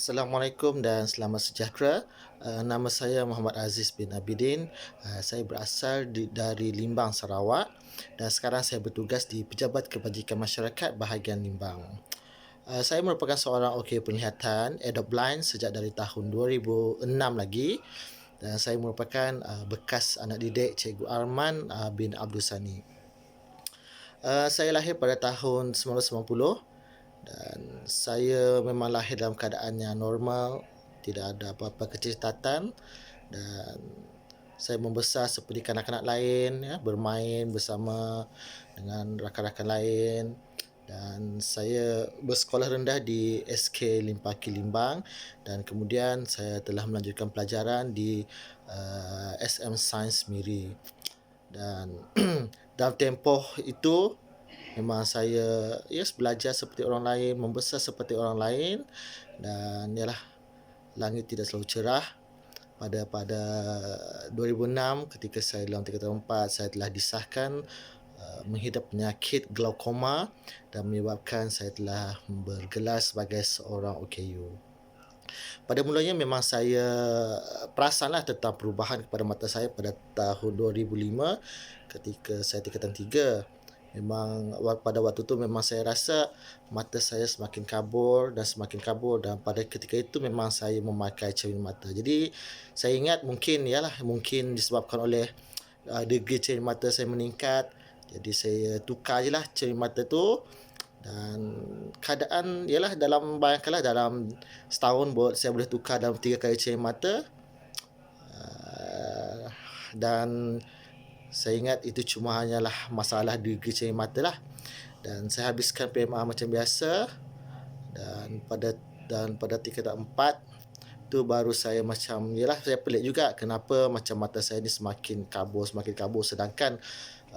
Assalamualaikum dan selamat sejahtera. Nama saya Muhammad Aziz bin Abidin. Saya berasal dari Limbang, Sarawak dan sekarang saya bertugas di Pejabat Kebajikan Masyarakat bahagian Limbang. Saya merupakan seorang OK penglihatan, adult blind sejak dari tahun 2006 lagi dan saya merupakan bekas anak didik Cikgu Arman bin Abdul Sani. Saya lahir pada tahun 1990 dan saya memang lahir dalam keadaan yang normal, tidak ada apa-apa kecacatan dan saya membesar seperti kanak-kanak lain ya, bermain bersama dengan rakan-rakan lain dan saya bersekolah rendah di SK Limpaki Limbang dan kemudian saya telah melanjutkan pelajaran di SM Sains Miri dan dalam tempoh itu memang saya belajar seperti orang lain, membesar seperti orang lain dan yalah langit tidak selalu cerah. Pada 2006 ketika saya dalam tingkatan 4 saya telah disahkan menghidap penyakit glaukoma dan menyebabkan saya telah bergelar sebagai seorang OKU. Pada mulanya memang saya perasanlah tentang perubahan kepada mata saya pada tahun 2005 ketika saya tingkatan 3. Memang pada waktu tu memang saya rasa mata saya semakin kabur dan pada ketika itu memang saya memakai cermin mata. Jadi saya ingat mungkin disebabkan oleh degree cermin mata saya meningkat. Jadi saya tukar je lah cermin mata tu dan keadaan ialah bayangkanlah dalam setahun saya boleh tukar dalam 3 kali cermin mata. Dan saya ingat itu cuma hanyalah masalah degree cermin mata lah. Dan saya habiskan PMR macam biasa dan pada tingkatan 4 tu baru saya macam saya pelik juga kenapa macam mata saya ni semakin kabur sedangkan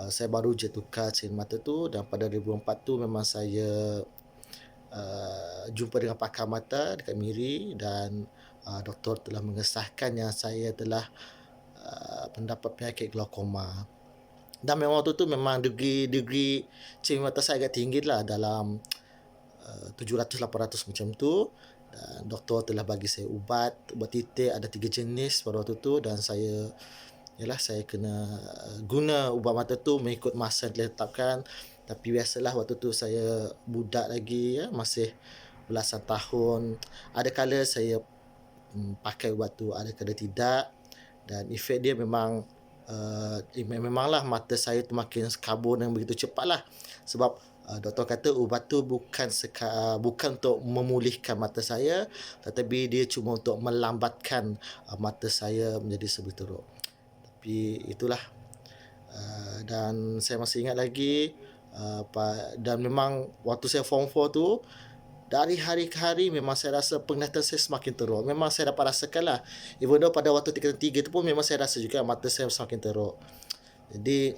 saya baru je tukar cermin mata tu dan pada 2004 tu memang saya jumpa dengan pakar mata dekat Miri dan doktor telah mengesahkan yang saya telah mendapat penyakit glaukoma. Dan memang waktu tu memang degree cermin mata saya agak tinggi lah dalam 700-800 macam tu dan doktor telah bagi saya ubat titik ada 3 jenis pada waktu tu dan saya kena guna ubat mata tu mengikut masa yang telah ditetapkan. Tapi biasalah waktu tu saya budak lagi masih belasan tahun. Ada kala saya pakai ubat tu, ada kala tidak dan efek dia memanglah mata saya tu makin kabur dan begitu cepatlah sebab doktor kata ubat tu bukan untuk memulihkan mata saya tetapi dia cuma untuk melambatkan mata saya menjadi lebih teruk. Tapi itulah dan saya masih ingat lagi dan memang waktu saya form 4 tu dari hari ke hari memang saya rasa penglihatan saya semakin teruk. Memang saya dapat rasakan lah. Even though pada waktu tingkatan 3 tu pun memang saya rasa juga mata saya semakin teruk. Jadi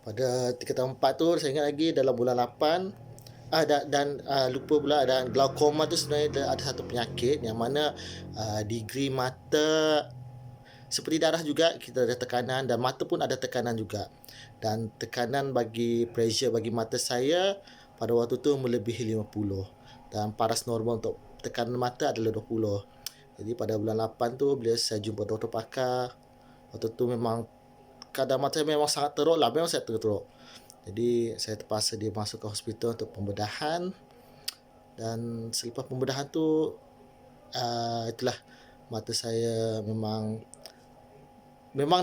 pada tingkatan 4 tu saya ingat lagi dalam bulan 8 lupa pula dan glaukoma tu sebenarnya ada satu penyakit yang mana degree mata seperti darah juga kita ada tekanan dan mata pun ada tekanan juga. Dan tekanan pressure bagi mata saya pada waktu tu melebihi 50 dan paras normal untuk tekanan mata adalah 20. Jadi pada bulan 8 tu bila saya jumpa doktor pakar, waktu tu memang keadaan mata saya memang sangat teruk lah, memang saya teruk. Jadi saya terpaksa dia masuk ke hospital untuk pembedahan dan selepas pembedahan tu itulah mata saya memang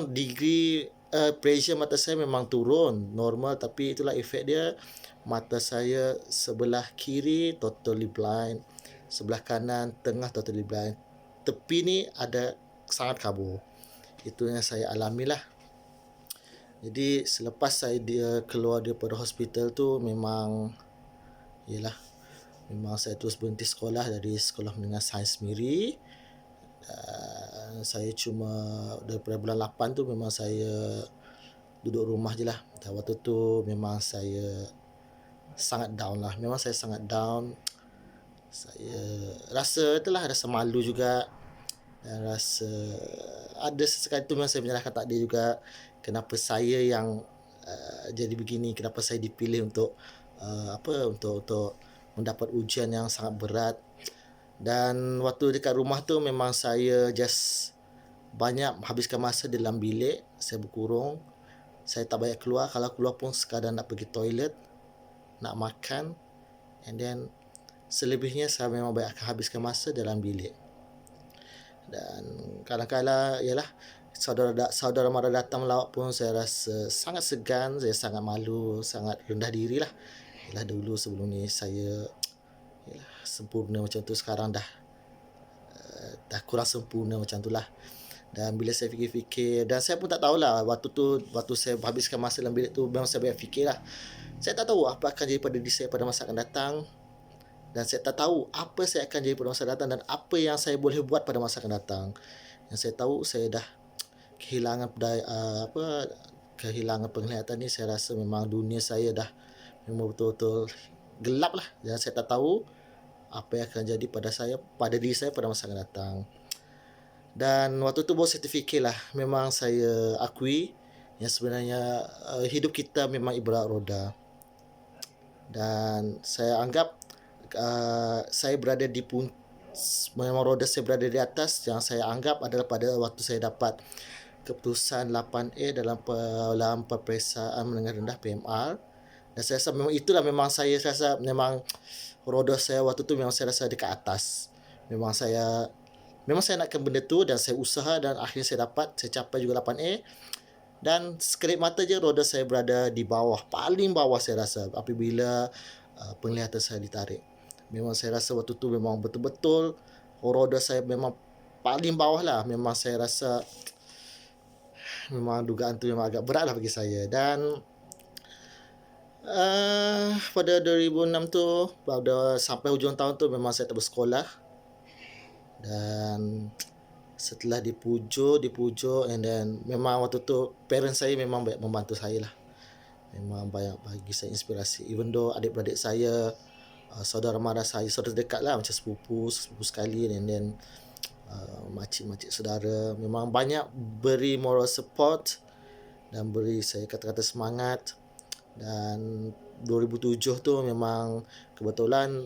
degree pressure mata saya memang turun normal tapi itulah efek dia. Mata saya sebelah kiri totally blind, sebelah kanan tengah totally blind, tepi ni ada sangat kabur. Itu yang saya alami lah. Jadi selepas dia keluar daripada hospital tu memang saya terus berhenti sekolah dari Sekolah Menengah Sains Miri. Saya cuma daripada bulan 8 tu memang saya duduk rumah je lah. Dan waktu tu memang saya sangat down lah. Memang saya sangat down. Saya rasa malu juga dan rasa ada sesekali tu memang saya menyalahkan takdir juga. Kenapa saya yang jadi begini, kenapa saya dipilih untuk untuk mendapat ujian yang sangat berat. Dan waktu dekat rumah tu memang saya just banyak habiskan masa dalam bilik, saya berkurung. Saya tak banyak keluar, kalau keluar pun sekadar nak pergi toilet, nak makan, and then selebihnya saya memang banyak akan habiskan masa dalam bilik. Dan kadang-kadang ialah saudara mara datang melawat pun saya rasa sangat segan, saya sangat malu, sangat rendah diri lah. Ialah dulu sebelum ni saya ialah sempurna macam tu, sekarang dah kurang sempurna macam tu lah. Dan bila saya fikir-fikir, dan saya pun tak tahulah waktu saya habiskan masa dalam bilik tu, memang saya banyak fikir lah. Saya tak tahu apa akan jadi pada diri saya pada masa akan datang, dan saya tak tahu apa saya akan jadi pada masa datang dan apa yang saya boleh buat pada masa akan datang. Yang saya tahu saya dah kehilangan penglihatan ni. Saya rasa memang dunia saya dah memang betul-betul gelap lah, dan saya tak tahu apa yang akan jadi pada diri saya pada masa akan datang. Dan waktu tu baru saya terfikirlah, memang saya akui yang sebenarnya hidup kita memang ibarat roda. Dan saya anggap saya berada di memang roda saya berada di atas. Yang saya anggap adalah pada waktu saya dapat keputusan 8A dalam peperiksaan menengah rendah PMR. Dan saya rasa memang itulah, saya rasa memang roda saya waktu tu memang saya rasa dekat atas. Memang saya nakkan benda tu, dan saya usaha, dan akhirnya saya capai juga 8A. Dan sekelip mata je roda saya berada di bawah, paling bawah saya rasa apabila penglihatan saya ditarik. Memang saya rasa waktu tu memang betul-betul roda saya memang paling bawah lah. Memang saya rasa memang dugaan tu memang agak berat lah bagi saya. Dan pada 2006 tu, pada sampai hujung tahun tu memang saya tak bersekolah. Dan setelah dipujuk, and then memang waktu tu parents saya memang banyak membantu saya lah. Memang banyak bagi saya inspirasi. Even though adik-beradik saya, saudara mara saya, saudara dekat lah, macam sepupu sekali, and then makcik-makcik saudara, memang banyak beri moral support dan beri saya kata-kata semangat. Dan 2007 tu memang kebetulan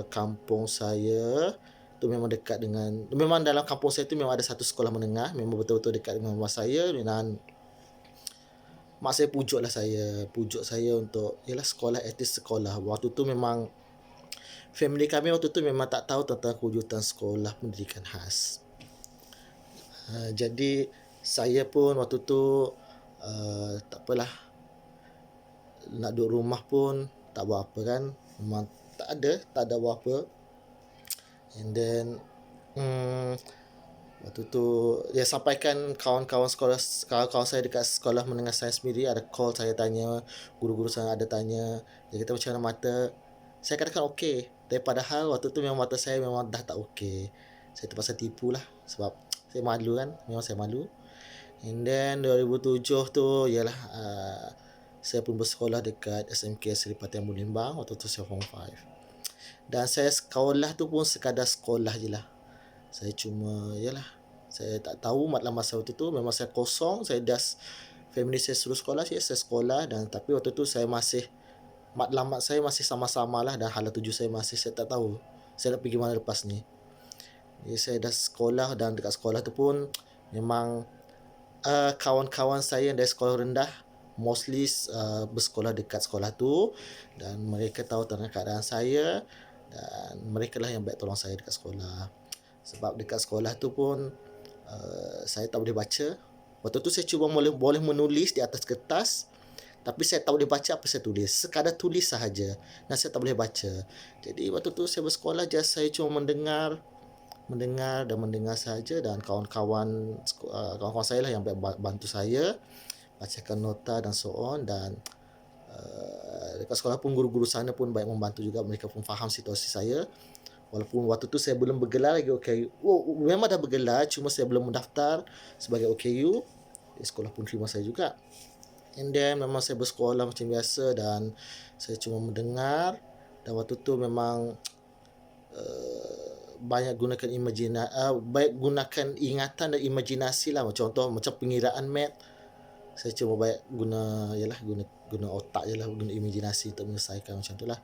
kampung saya tu memang dekat dengan, memang dalam kampung saya tu memang ada satu sekolah menengah, memang betul-betul dekat dengan rumah saya. Dan mak saya pujuk saya untuk ialah sekolah, etis sekolah. Waktu tu memang family kami waktu tu memang tak tahu tentang kewujudan sekolah pendidikan khas. Jadi saya pun waktu tu tak apalah, nak duduk rumah pun tak buat apa kan, memang tak ada buat apa. And then waktu tu dia sampaikan kawan-kawan saya dekat sekolah menengah saya sendiri ada call saya, tanya, guru-guru saya ada tanya, dia kata macam mana mata. Saya katakan okey, tapi padahal waktu tu memang mata saya memang dah tak okey. Saya terpaksa tipu lah sebab saya malu kan, memang saya malu. And then 2007 tu ialah saya pun bersekolah dekat SMK Seri Patian Bulimbang. Waktu tu saya form 5. Dan saya sekolah tu pun sekadar sekolah je lah. Saya cuma, saya tak tahu dalam masa waktu tu memang saya kosong. Saya family saya suruh sekolah, saya sekolah. Dan tapi waktu tu saya masih, matlamat saya masih sama-sama lah, dan hala tuju saya masih, saya tak tahu saya nak pergi mana lepas ni. Jadi saya dah sekolah, dan dekat sekolah tu pun memang kawan-kawan saya yang dari sekolah rendah mostly bersekolah dekat sekolah tu, dan mereka tahu tentang keadaan saya, dan mereka lah yang baik tolong saya dekat sekolah. Sebab dekat sekolah tu pun saya tak boleh baca. Waktu tu saya cuba boleh menulis di atas kertas, tapi saya tak boleh baca apa saya tulis, sekadar tulis sahaja, dan saya tak boleh baca. Jadi waktu tu saya bersekolah, saya cuma mendengar saja. Dan kawan-kawan saya lah yang bantu saya bacakan nota dan so on. Dan dekat sekolah pun guru-guru sana pun banyak membantu juga, mereka pun faham situasi saya. Walaupun waktu tu saya belum bergelar lagi OKU. Memang dah bergelar, cuma saya belum mendaftar sebagai OKU. Sekolah pun terima saya juga. And then memang saya bersekolah macam biasa, dan saya cuma mendengar. Dan waktu tu memang banyak gunakan gunakan ingatan dan imajinasi lah. Contoh macam pengiraan math, saya cuma banyak guna otak je lah, guna imajinasi untuk menyelesaikan macam tu lah.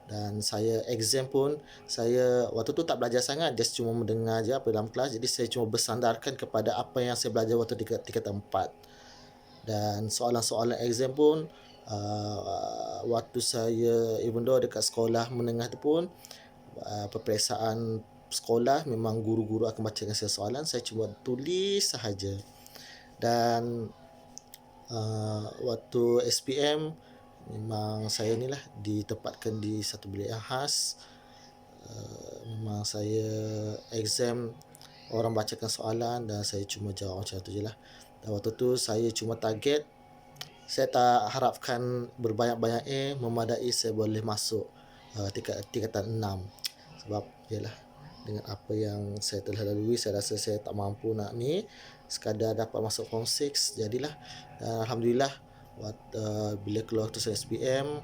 Dan saya exam pun, saya waktu tu tak belajar sangat, just cuma mendengar je apa dalam kelas. Jadi saya cuma bersandarkan kepada apa yang saya belajar waktu tingkatan 4. Dan soalan-soalan exam pun, waktu saya, even though dekat sekolah menengah tu pun, peperiksaan sekolah memang guru-guru akan bacakan saya soalan, saya cuma tulis sahaja. Dan waktu SPM memang saya ni lah ditempatkan di satu bilik yang khas. Memang saya exam, orang bacakan soalan dan saya cuma jawab macam tu je lah. Dan waktu tu saya cuma target, saya tak harapkan berbanyak-banyak A, memadai saya boleh masuk tingkatan 6. Sebab yalah, dengan apa yang saya telah lalui, saya rasa saya tak mampu nak ni, sekadar dapat masuk form 6 jadilah. Dan Alhamdulillah, bila keluar tu saya SPM,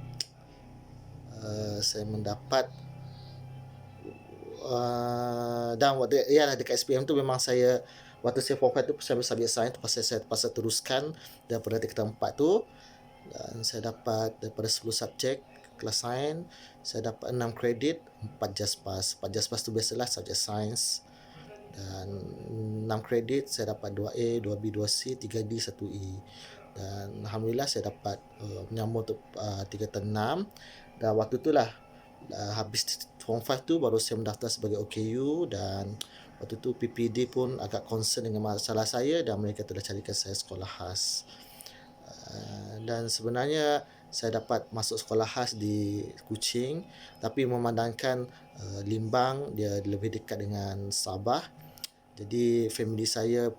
saya mendapat dan waktu ialah dekat SPM tu memang saya, waktu saya form 5 tu saya ambil subjek sains, saya terpaksa teruskan daripada tingkatan 4 tu. Dan saya dapat daripada 10 subjek kelas sains, saya dapat 6 kredit, 4 just pass. 4 just pass tu biasalah subjek sains. Dan 6 kredit saya dapat 2A, 2B, 2C, 3D, 1E. Dan Alhamdulillah saya dapat menyambung untuk tingkatan 6. Dan waktu tu lah, habis form 5 tu baru saya mendaftar sebagai OKU. Dan waktu tu PPD pun agak concern dengan masalah saya dan mereka telah carikan saya sekolah khas. Dan sebenarnya saya dapat masuk sekolah khas di Kuching, tapi memandangkan Limbang dia lebih dekat dengan Sabah, jadi family saya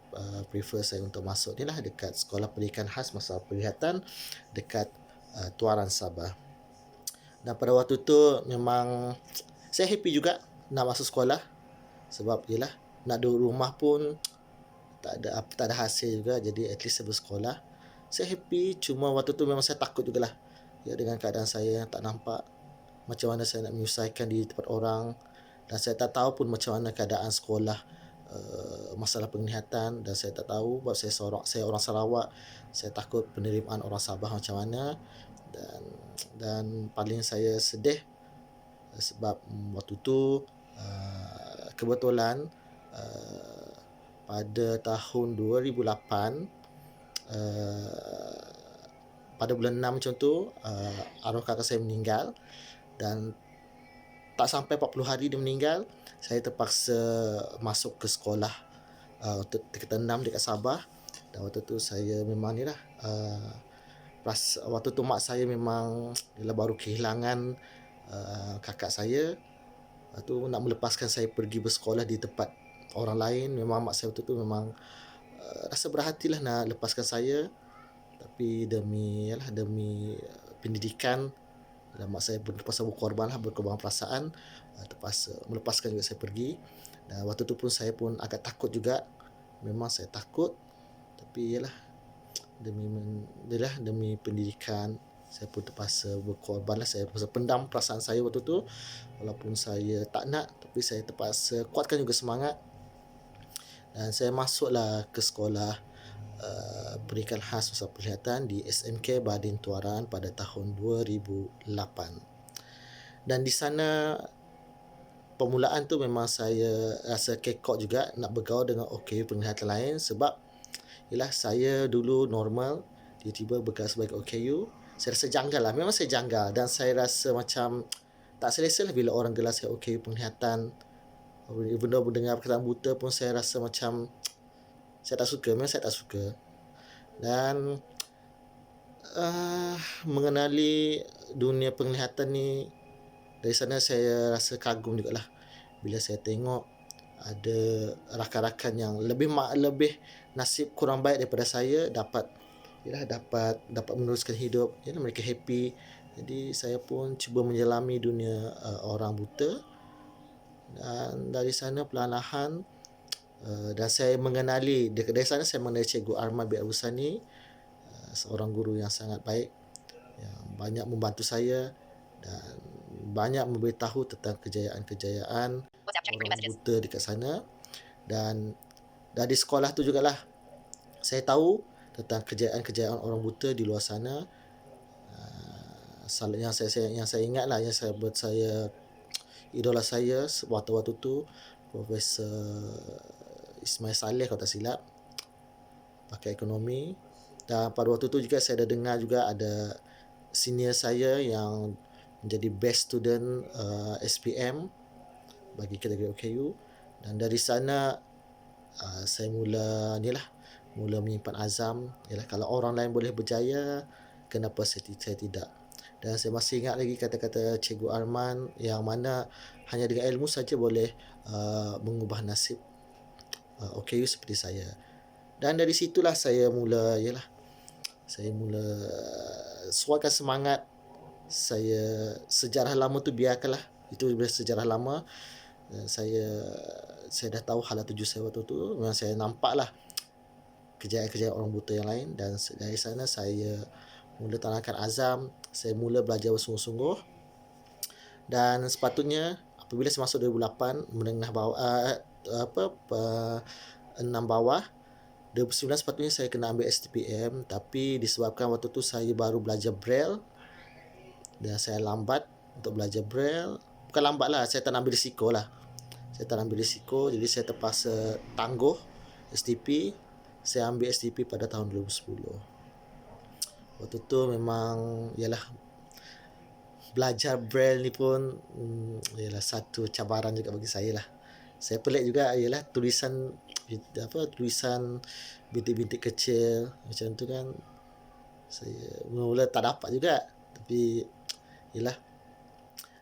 prefer saya untuk masuk ni lah dekat sekolah pendidikan khas masalah penglihatan dekat Tuaran Sabah. Dan pada waktu tu memang saya happy juga nak masuk sekolah, sebab yelah nak duduk rumah pun tak ada hasil juga, jadi at least saya bersekolah. Saya happy, cuma waktu tu memang saya takut jugalah. Ya, dengan keadaan saya yang tak nampak, macam mana saya nak menyelesaikan di tempat orang, dan saya tak tahu pun macam mana keadaan sekolah masalah penglihatan. Dan saya tak tahu, sebab saya orang Sarawak, saya takut penerimaan orang Sabah macam mana. Dan paling saya sedih sebab waktu tu kebetulan pada tahun 2008, pada bulan 6 macam tu, arwah kakak saya meninggal. Dan tak sampai 40 hari dia meninggal, saya terpaksa masuk ke sekolah untuk tingkatan 6 dekat Sabah. Dan waktu tu saya memang ni lah, waktu tu mak saya memang dia baru kehilangan kakak saya. Lepas tu nak melepaskan saya pergi bersekolah di tempat orang lain, memang mak saya waktu tu memang rasa berhatilah nak lepaskan saya. Tapi demi pendidikan, dan mak saya pun terpaksa berkorban perasaan, terpaksa melepaskan juga saya pergi. Dan waktu tu pun saya pun agak takut juga, memang saya takut, tapi demi pendidikan saya pun terpaksa berkorban lah. Saya terpaksa pendam perasaan saya waktu tu, walaupun saya tak nak, tapi saya terpaksa kuatkan juga semangat. Dan saya masuklah ke sekolah pendidikan khas masalah penglihatan di SMK Badin Tuaran pada tahun 2008. Dan di sana permulaan tu memang saya rasa kekok juga nak bergaul dengan OKU penglihatan lain, sebab ialah saya dulu normal, tiba-tiba bergaul sebagai OKU. Saya rasa janggal lah, memang saya janggal, dan saya rasa macam tak selesa lah bila orang gelar saya OKU penglihatan. Even though mendengar perkataan buta pun saya rasa macam saya tak suka, memang saya tak suka. Dan mengenali dunia penglihatan ni, dari sana saya rasa kagum jugalah bila saya tengok ada rakan-rakan yang lebih nasib kurang baik daripada saya dapat meneruskan hidup. Mereka happy. Jadi saya pun cuba menyelami dunia orang buta. Dan dari sana perlahan-lahan dan saya mengenali, dari sana saya mengenali Cikgu Arman bin Abusani, seorang guru yang sangat baik, yang banyak membantu saya dan banyak memberitahu tentang kejayaan-kejayaan orang buta dekat sana. Dan dari sekolah tu jugalah saya tahu tentang kejayaan-kejayaan orang buta di luar sana. Yang saya ingat lah, yang buat saya idola saya waktu-waktu tu Profesor Ismail Saleh kalau tak silap, pakai ekonomi. Dan pada waktu tu juga saya dah dengar juga ada senior saya yang menjadi best student SPM bagi kategori OKU. Dan dari sana saya mula menyimpan azam, ialah kalau orang lain boleh berjaya, kenapa saya tidak. Dan saya masih ingat lagi kata-kata Cikgu Arman yang mana hanya dengan ilmu saja boleh mengubah nasib OKU seperti saya. Dan dari situlah saya mula suarakan semangat saya. Sejarah lama tu biarkanlah, itu sejarah lama. Dan saya dah tahu hala tuju saya waktu tu. Memang saya nampak lah kejayaan-kejayaan orang buta yang lain. Dan dari sana saya mula tanamkan azam. Saya mula belajar bersungguh-sungguh. Dan sepatutnya apabila saya masuk 2008 menengah bawah, 6 bawah, 2009 sepatutnya saya kena ambil STPM, tapi disebabkan waktu tu saya baru belajar Braille dan saya lambat untuk belajar Braille. Bukan lambat lah, saya tak nak ambil risiko lah. Jadi saya terpaksa tangguh STP. Saya ambil STP pada tahun 2010. Waktu tu memang belajar Braille ni pun satu cabaran juga bagi saya lah. Saya pelik juga tulisan bintik-bintik kecil macam tu kan. Saya mula tak dapat juga, tapi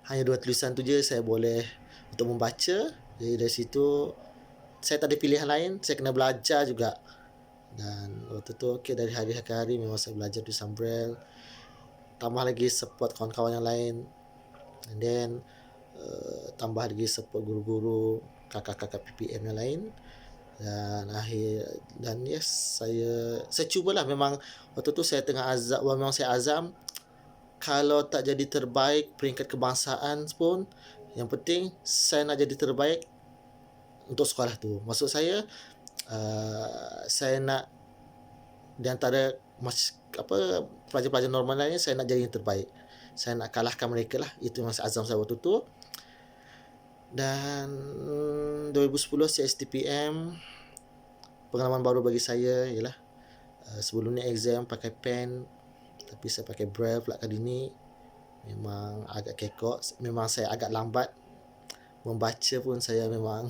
hanya 2 tulisan tu je saya boleh untuk membaca. Jadi dari situ saya tak ada pilihan lain, saya kena belajar juga. Dan waktu tu dari hari ke hari memang saya belajar tulisan Braille, tambah lagi support kawan-kawan yang lain, and then tambah lagi support guru-guru, kakak-kakak PPM yang lain. Dan saya cubalah. Memang waktu tu saya tengah azam kalau tak jadi terbaik peringkat kebangsaan pun, yang penting saya nak jadi terbaik untuk sekolah tu. Maksud saya saya nak di antara pelajar-pelajar normal lainnya, saya nak jadi yang terbaik. Saya nak kalahkan mereka lah. Itu masa azam saya waktu tu. Dan 2010 saya STPM. Pengalaman baru bagi saya ialah sebelum ni exam pakai pen, tapi saya pakai Braille pula kali ni. Memang agak kekok. Memang saya agak lambat membaca pun. Saya memang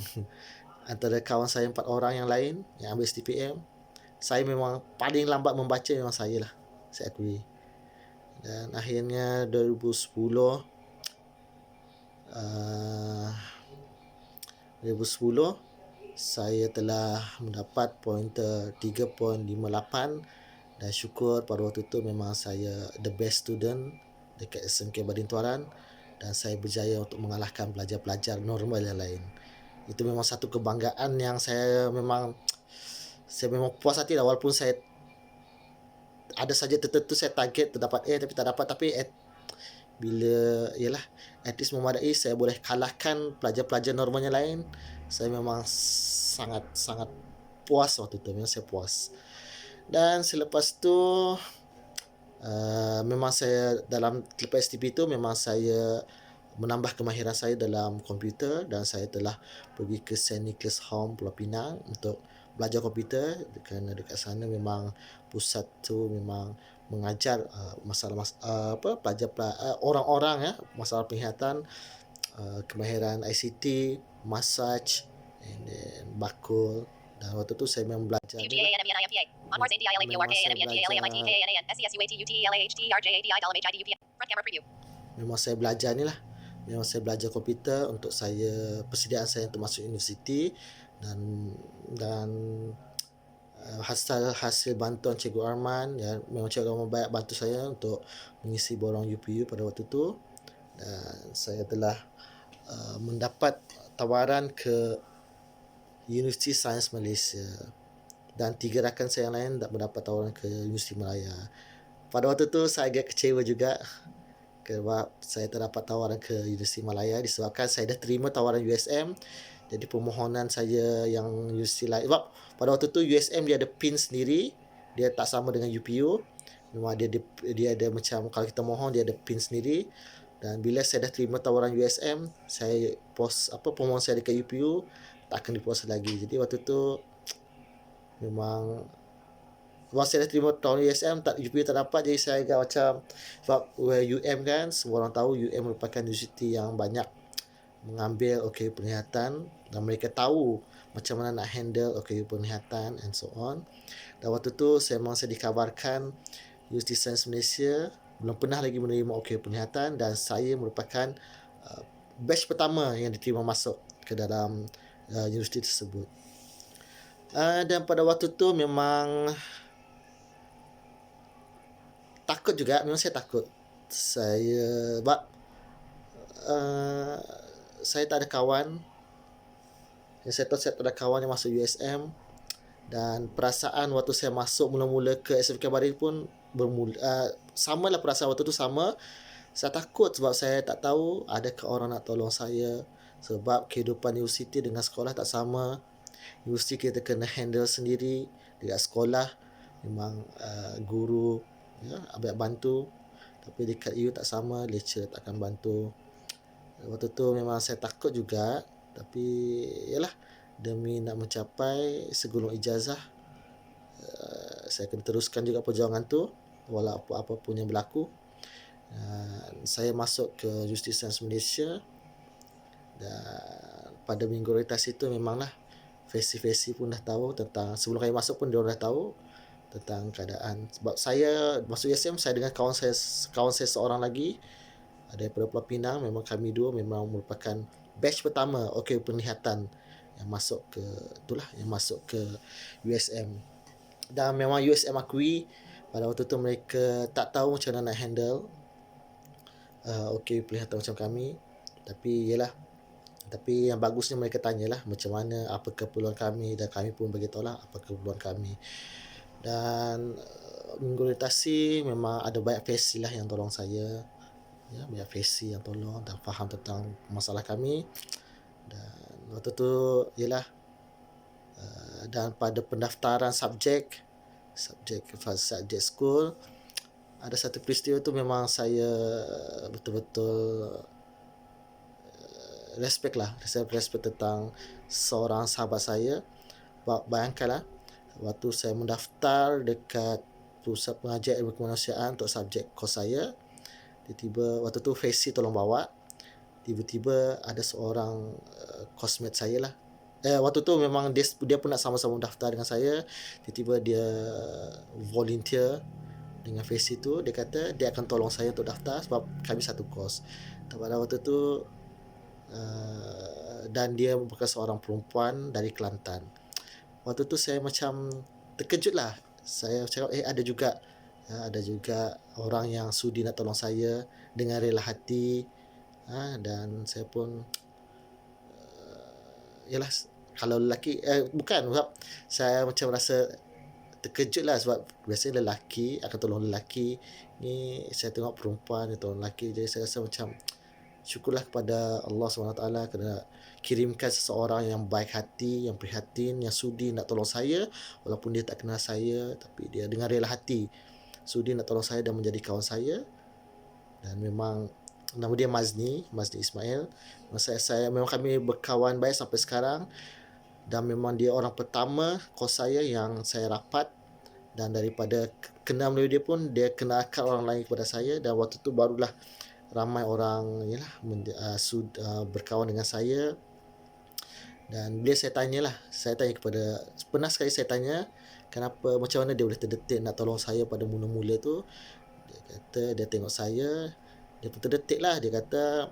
antara kawan saya 4 orang yang lain yang ambil STPM, saya memang paling lambat membaca. Memang saya lah, saya akui. Dan akhirnya 2010 saya telah mendapat pointer 3.58. Dan syukur pada waktu itu memang saya the best student dekat SMK Badin Tuaran. Dan saya berjaya untuk mengalahkan pelajar-pelajar normal yang lain. Itu memang satu kebanggaan yang saya memang puas hati lah. Walaupun saya ada saja tertentu saya target terdapat A tapi tak dapat. Tapi bila at least memadai, saya boleh kalahkan pelajar-pelajar normal yang lain. Saya memang sangat puas waktu tu. Memang saya puas. Dan selepas tu memang saya lepas STP tu memang saya menambah kemahiran saya dalam komputer. Dan saya telah pergi ke St. Nicholas Home Pulau Pinang untuk belajar komputer, kerana dekat sana memang pusat tu memang mengajar pelajar orang-orang masalah penglihatan, kemahiran ICT, massage, and then bakul. Dan waktu tu saya memang belajar memang saya belajar ni lah. Memang saya belajar komputer untuk persediaan saya untuk masuk universiti. Dan hasil bantuan Cikgu Arman, memang Cikgu Arman banyak bantu saya untuk mengisi borang UPU pada waktu tu. Dan saya telah mendapat tawaran ke Universiti Sains Malaysia. Dan 3 rakan saya yang lain mendapat tawaran ke Universiti Malaya. Pada waktu tu saya agak kecewa juga sebab saya terdapat tawaran ke Universiti Malaya disebabkan saya dah terima tawaran USM. Jadi permohonan saya yang universiti lain, sebab pada waktu tu USM dia ada PIN sendiri, dia tak sama dengan UPU. Memang dia ada macam, kalau kita mohon dia ada pin sendiri. Dan bila saya dah terima tawaran USM, saya permohonan saya dekat UPU tak akan diproses lagi. Jadi waktu tu memang masa saya dah terima tawaran USM, UPU tak dapat, jadi saya agak macam, sebab UM kan semua orang tahu UM merupakan universiti yang banyak mengambil OKU penglihatan, dan mereka tahu macam mana nak handle OKU penglihatan and so on. Dan waktu tu memang saya dikabarkan Universiti Sains Malaysia belum pernah lagi menerima OKU penglihatan, dan saya merupakan batch pertama yang diterima masuk ke dalam universiti tersebut. Dan pada waktu tu memang takut juga, memang saya takut. Sebab saya tak ada kawan. Yang saya tahu, saya tak ada kawan yang masuk USM. Dan perasaan waktu saya masuk mula-mula ke SMK Barin pun sama lah perasaan waktu tu sama. Saya takut sebab saya tak tahu adakah orang nak tolong saya. Sebab kehidupan universiti dengan sekolah tak sama. Universiti kita kena handle sendiri. Dekat sekolah memang guru banyak bantu. Tapi dekat U tak sama, lecturer tak akan bantu. Waktu tu memang saya takut juga. Tapi yalah, demi nak mencapai segulung ijazah, saya akan teruskan juga perjuangan tu walau apa pun yang berlaku. Saya masuk ke Universiti Sains Malaysia, dan pada minggu orientasi itu memanglah Fesi pun dah tahu tentang, sebelum kami masuk pun dia dah tahu tentang keadaan. Sebab saya masuk USM, saya dengan kawan saya seorang lagi daripada Pulau Pinang. Memang kami dua memang merupakan batch pertama penglihatan yang masuk ke USM. Dan memang USM akui pada waktu tu mereka tak tahu macam mana nak handle penglihatan macam kami. Tapi yang bagusnya mereka tanyalah macam mana, apa keperluan kami, dan kami pun beritahulah apa keperluan kami. Dan minggu orientasi memang ada banyak Fesi lah yang tolong saya. Banyak Fesi yang tolong dan faham tentang masalah kami. Dan waktu tu dan pada pendaftaran subjek school, ada satu peristiwa tu memang saya betul-betul respect tentang seorang sahabat saya. Bayangkanlah, waktu saya mendaftar dekat Pusat Pengajian Ilmu Kemanusiaan untuk subjek kos saya, tiba-tiba waktu tu Fesi tolong bawa, tiba-tiba ada seorang cosmate saya lah. Waktu tu memang dia pun nak sama-sama daftar dengan saya. Tiba-tiba dia volunteer dengan Fesi tu. Dia kata dia akan tolong saya untuk daftar sebab kami satu kos. Dan pada waktu tu dan dia merupakan seorang perempuan dari Kelantan. Waktu tu saya macam terkejut lah. Saya cakap ada juga orang yang sudi nak tolong saya dengan rela hati. Dan saya pun yalah, kalau lelaki bukan, sebab saya macam rasa terkejut lah, sebab biasanya lelaki akan tolong lelaki. Ni saya tengok perempuan yang tolong lelaki. Jadi saya rasa macam syukurlah kepada Allah SWT kerana kirimkan seseorang yang baik hati, yang prihatin, yang sudi nak tolong saya walaupun dia tak kenal saya, tapi dia dengan rela hati sudi nak tolong saya dan menjadi kawan saya. Dan memang nama dia Mazni Ismail. Saya memang kami berkawan baik sampai sekarang, dan memang dia orang pertama kos saya yang saya rapat, dan daripada kenal melalui dia pun dia kenalkan orang lain kepada saya, dan waktu tu barulah ramai orang berkawan dengan saya. Dan bila saya tanya pernah sekali saya tanya kenapa, macam mana dia boleh terdetik nak tolong saya pada mula-mula tu. Dia kata dia tengok saya, dia pun terdetik lah. Dia kata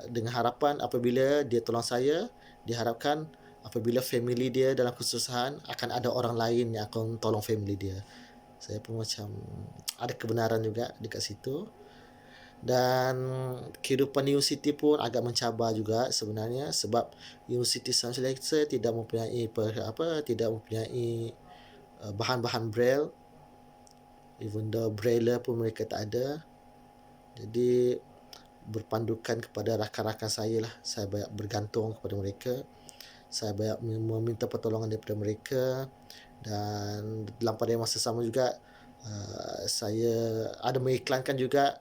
dengan harapan apabila dia tolong saya, diharapkan apabila family dia dalam kesusahan akan ada orang lain yang akan tolong family dia. Saya pun macam ada kebenaran juga dekat situ. Dan kehidupan universiti pun agak mencabar juga sebenarnya, sebab Universiti Sains Malaysia tidak mempunyai bahan-bahan braille. Even though braille pun mereka tak ada. Jadi berpandukan kepada rakan-rakan saya lah. Saya banyak bergantung kepada mereka. Saya banyak meminta pertolongan daripada mereka. Dan dalam pada masa sama juga, Saya ada mengiklankan juga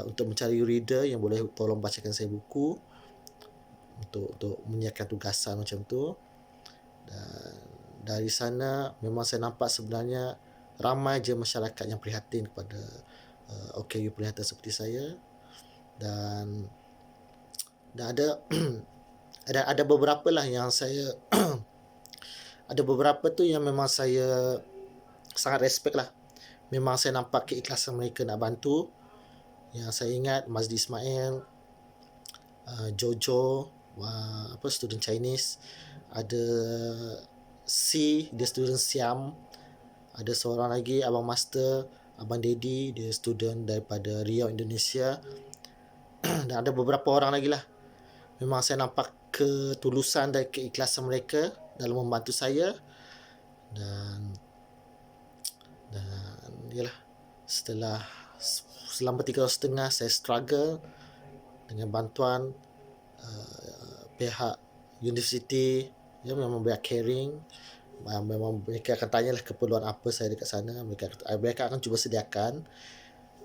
untuk mencari reader yang boleh tolong bacakan saya buku untuk menyiapkan tugasan macam tu. Dan dari sana memang saya nampak sebenarnya ramai je masyarakat yang prihatin kepada OKU perkhidmatan seperti saya. Dan ada ada beberapa lah yang saya ada beberapa tu yang memang saya sangat respect lah. Memang saya nampak keikhlasan mereka nak bantu. Yang saya ingat Mazdi Ismail, Jojo, student Chinese, ada dia student Siam, ada seorang lagi Abang Master, Abang Dedi, dia student daripada Riau, Indonesia. Dan ada beberapa orang lagi lah. Memang saya nampak ketulusan dan keikhlasan mereka dalam membantu saya. Dan yalah, selama 3 tahun setengah saya struggle dengan bantuan pihak universiti, memang mereka caring. Memang mereka akan tanyalah keperluan apa saya dekat sana, mereka akan cuba sediakan.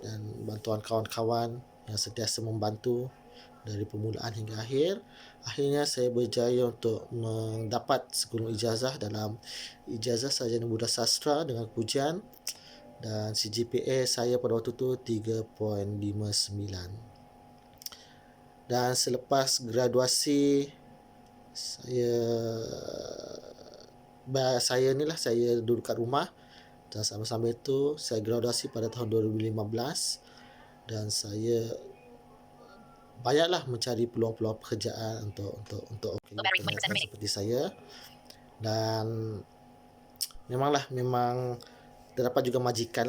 Dan bantuan kawan-kawan yang sentiasa membantu dari permulaan hingga akhirnya saya berjaya untuk mendapat segulung ijazah dalam ijazah sarjana Buddha Sastra dengan pujian. Dan CGPA saya pada waktu tu 3.59. Dan selepas graduasi saya duduk kat rumah. Dan sambil-sambil itu saya graduasi pada tahun 2015. Dan saya banyaklah mencari peluang-peluang pekerjaan untuk seperti saya. Dan memang terdapat juga majikan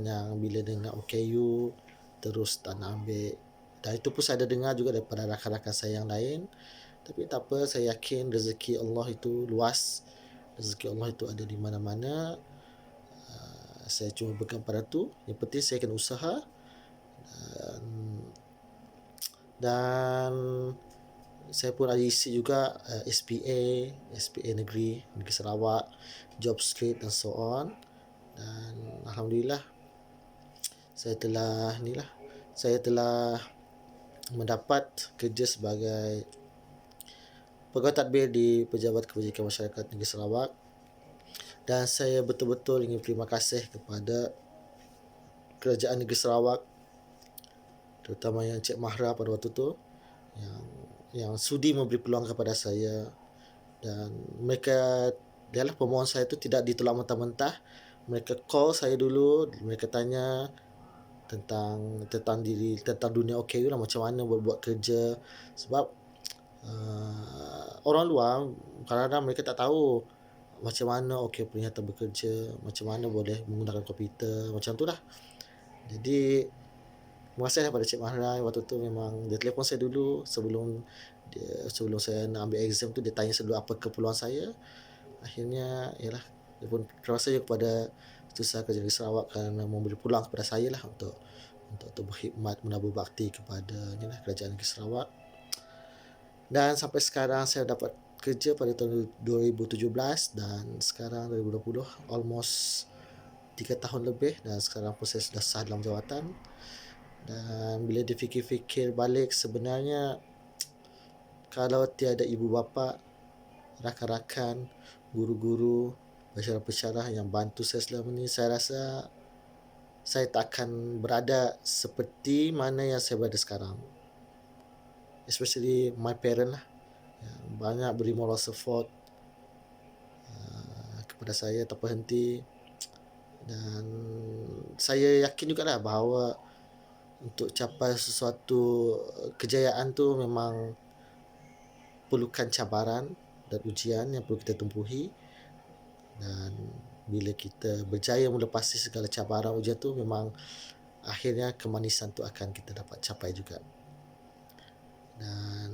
yang bila dengar OKU terus tak nak ambil. Dan itu pun saya ada dengar juga daripada rakan-rakan saya yang lain. Tapi tak apa, saya yakin rezeki Allah itu luas. Rezeki Allah itu ada di mana-mana. Saya cuma pegang pada tu. Yang penting saya kena usaha. Dan saya pun ada isi juga SPA Negeri Sarawak, Job Street dan so on. Dan alhamdulillah saya telah mendapat kerja sebagai pegawai tadbir di Pejabat Kebajikan Masyarakat Negeri Sarawak. Dan saya betul-betul ingin terima kasih kepada Kerajaan Negeri Sarawak, terutama yang Cik Mahra pada waktu tu, yang sudi memberi peluang kepada saya. Dan mereka, dialah pemohon saya tu tidak ditolak mentah-mentah. Mereka call saya dulu, mereka tanya tentang dunia OKU lah, macam mana buat kerja. Sebab orang luar kadang-kadang mereka tak tahu macam mana OKU perkhidmatan bekerja, macam mana boleh menggunakan komputer, macam tu lah. Jadi terima kasih kepada Cik Mahra. Waktu tu memang dia telefon saya dulu sebelum saya nak ambil exam tu. Dia tanya dulu apa keperluan saya. Akhirnya dia pun terima kasih kepada Setiausaha Kerajaan Negeri Sarawak kerana memberi peluang kepada saya lah untuk berkhidmat, menabur bakti kepada Kerajaan Negeri Sarawak. Dan sampai sekarang saya dapat kerja pada tahun 2017 dan sekarang 2020, almost 3 tahun lebih. Dan sekarang pun saya sudah sah dalam jawatan. Dan bila difikir-fikir balik, sebenarnya kalau tiada ibu bapa, rakan-rakan, guru-guru, pensyarah-pensyarah yang bantu saya selama ni, saya rasa saya tak akan berada seperti mana yang saya berada sekarang. Especially my parent lah, yang banyak beri moral support kepada saya tanpa henti. Dan saya yakin juga lah bahawa untuk capai sesuatu kejayaan tu memang perlukan cabaran dan ujian yang perlu kita tempuhi. Dan bila kita berjaya melepasi segala cabaran ujian tu, memang akhirnya kemanisan tu akan kita dapat capai juga. Dan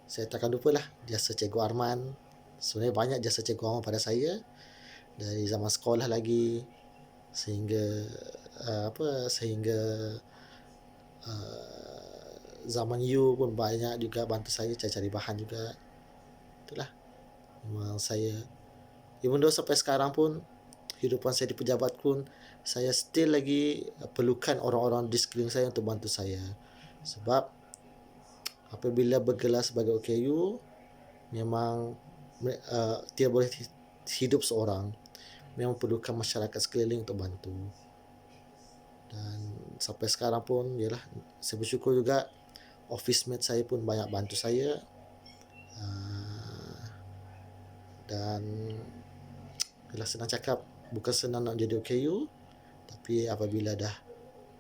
saya takkan lupalah jasa Cikgu Arman. Sebenarnya banyak jasa Cikgu Arman pada saya dari zaman sekolah lagi sehingga zaman U pun banyak juga bantu saya cari bahan juga. Itulah, memang saya, even though sampai sekarang pun kehidupan saya di pejabat pun, saya still lagi perlukan orang-orang di sekeliling saya untuk bantu saya. Sebab apabila bergelar sebagai OKU, memang tidak boleh hidup seorang. Memang perlukan masyarakat sekeliling untuk bantu. Dan sampai sekarang pun, yalah, saya bersyukur juga office mate saya pun banyak bantu saya. Dan yalah, senang cakap, bukan senang nak jadi OKU, tapi apabila dah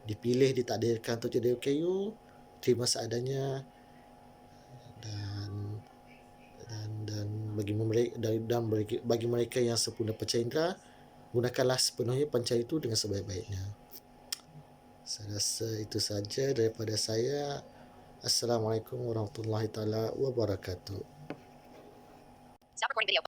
dipilih, ditakdirkan untuk jadi OKU, terima seadanya. Dan bagi mereka yang sempurna pancaindera, gunakanlah sepenuhnya panca itu dengan sebaik-baiknya. Saya rasa itu saja daripada saya. Assalamualaikum warahmatullahi taala wabarakatuh.